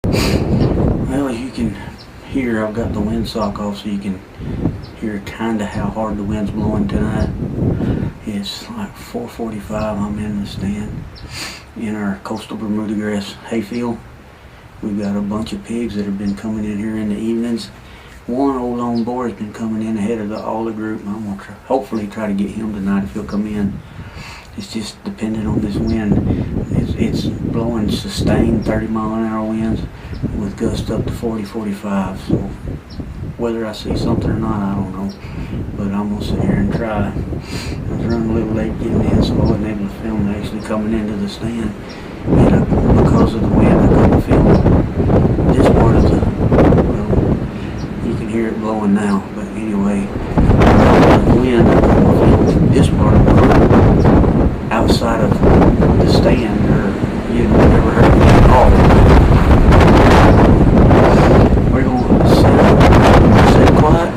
Well, as you can hear, I've got the windsock off so you can hear kind of how hard the wind's blowing tonight. It's like 4:45. I'm in the stand in our coastal Bermuda grass hayfield. We've got a bunch of pigs that have been coming in here in the evenings. One old lone boar has been coming in ahead of all the group. I'm going to hopefully try to get him tonight if he'll come in. It's just dependent on this wind. It's blowing sustained 30-mile-an-hour winds with gusts up to 40, 45. So whether I see something or not, I don't know. But I'm going to sit here and try. I was running a little late getting in, so I wasn't able to film actually coming into the stand. And because of the wind, I couldn't film this part of the, well, you can hear it blowing now. But anyway, the wind, I couldn't film this part of the room outside of the stand, or you'd never heard me at all. We're going to sit quiet.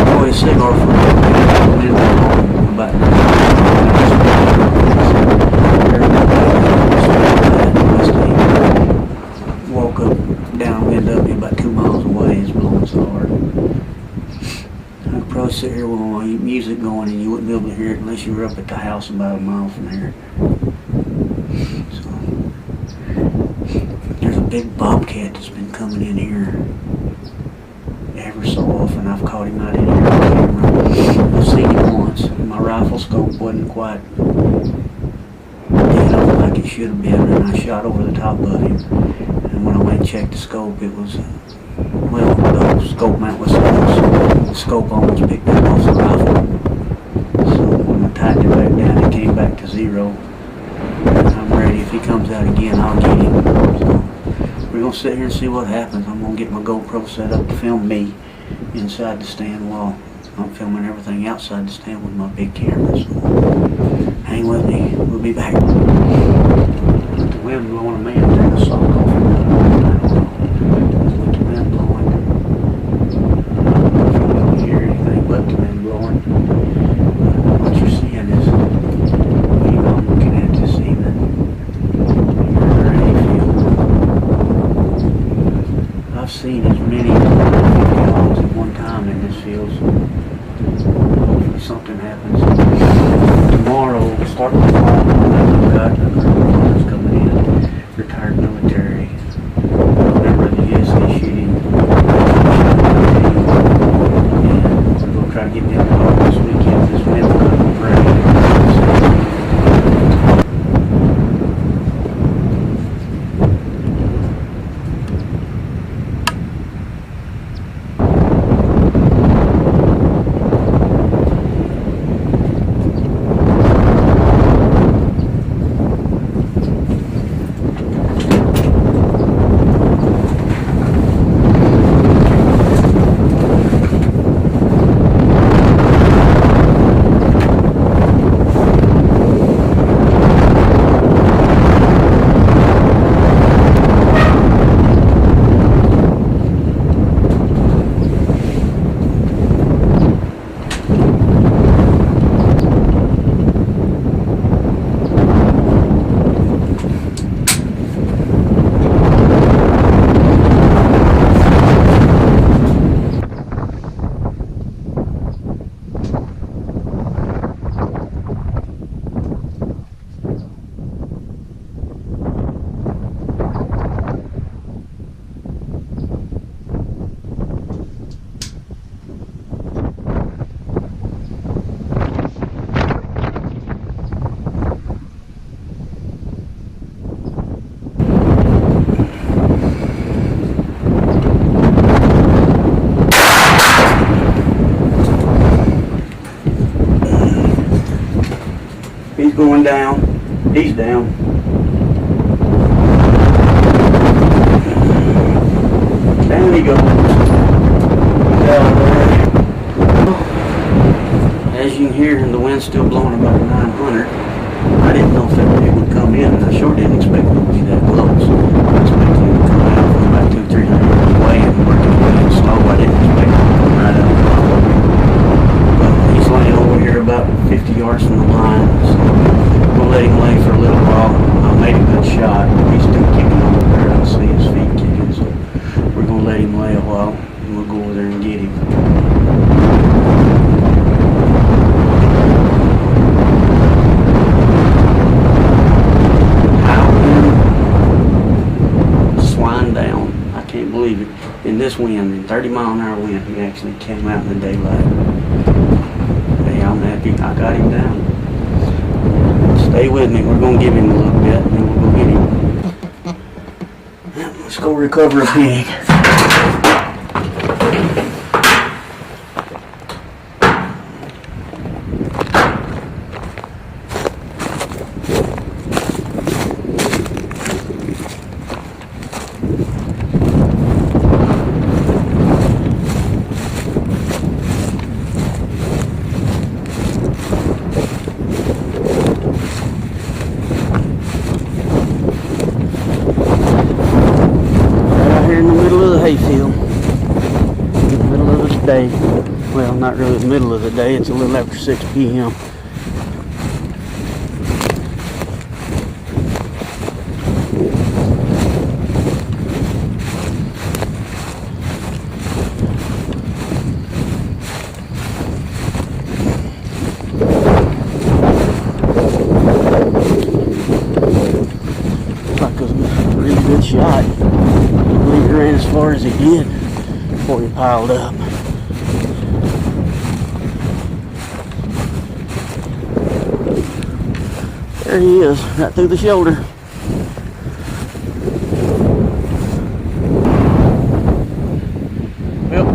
Enjoy a cigar for a little bit, and then we're home about 9 minutes. Woke up downwind of me about 2 miles away. It's blowing so hard. I'd probably sit here with my music going and you wouldn't be able to hear it unless you were up at the house about a mile from here. So, there's a big bobcat that's been coming in here ever so often. I've caught him out in here on camera. I've seen him once. My rifle scope wasn't quite dead on like it should have been, and I shot over the top of him. And when I went and checked the scope, it was, well, the scope mount was loose. The scope almost picked up off the rifle. So when I tightened it back down, it came back to 0. And I'm ready. If he comes out again, I'll get him. So we're going to sit here and see what happens. I'm going to get my GoPro set up to film me inside the stand while I'm filming everything outside the stand with my big camera. So hang with me. We'll be back. The wind blowing a man take a sock off. But the wind blowing. What you're seeing is what I'm looking at this evening. I've seen as many as 50 hogs at one time in this field, so hopefully something happens. Tomorrow we'll start with the farm. I've got a group of runners coming in, retired military, a member of the USA shooting. Try to get them involved this weekend. This wind's going to be great. He's going down. He's down. Down he goes. Down there. As you can hear, the wind's still blowing about 900. I didn't know if that pig would come in, and I sure didn't expect it to be that close. I expected him to come out from about 200-300 yards away and work his way in slow. I didn't expect him to come right out. But he's laying over here about 50 yards from the line, so we'll let him lay for a little while. I made a good shot. He's still kicking over there. I'll see. him lay a while, and we'll go over there and get him. Swine down. I can't believe it. In this wind, in 30-mile-an-hour wind, he actually came out in the daylight. Hey, I'm happy I got him down. Stay with me. We're going to give him a little bit, and then we'll go get him. Let's go recover a pig. Hayfield in the middle of the day. Well, not really the middle of the day, it's a little after 6 p.m. Looks like it was a really good shot. He ran as far as he did before he piled up. There he is, right through the shoulder. Well,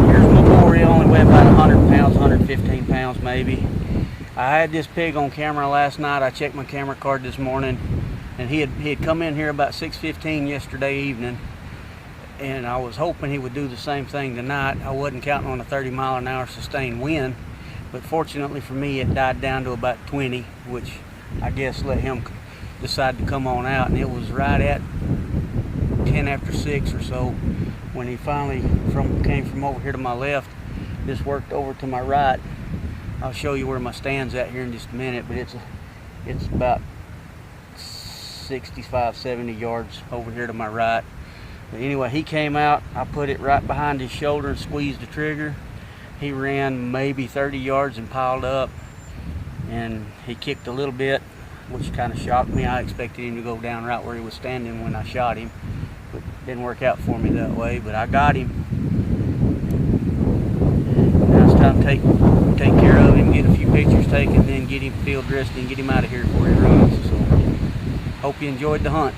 here's my boy. He only weighed about 100 pounds, 115 pounds maybe. I had this pig on camera last night. I checked my camera card this morning, and he had come in here about 6:15 yesterday evening. And I was hoping he would do the same thing tonight. I wasn't counting on a 30-mile-an-hour sustained wind, but fortunately for me, it died down to about 20, which I guess let him decide to come on out. And it was right at 10 after 6 or so when he finally came from over here to my left. Just worked over to my right. I'll show you where my stand's at here in just a minute, but it's about 65, 70 yards over here to my right. But anyway, he came out, I put it right behind his shoulder and squeezed the trigger. He ran maybe 30 yards and piled up, and he kicked a little bit, which kind of shocked me. I expected him to go down right where he was standing when I shot him, but it didn't work out for me that way. But I got him. Now it's time to take care of him, get a few pictures taken, then get him field dressed and get him out of here before he runs. So hope you enjoyed the hunt.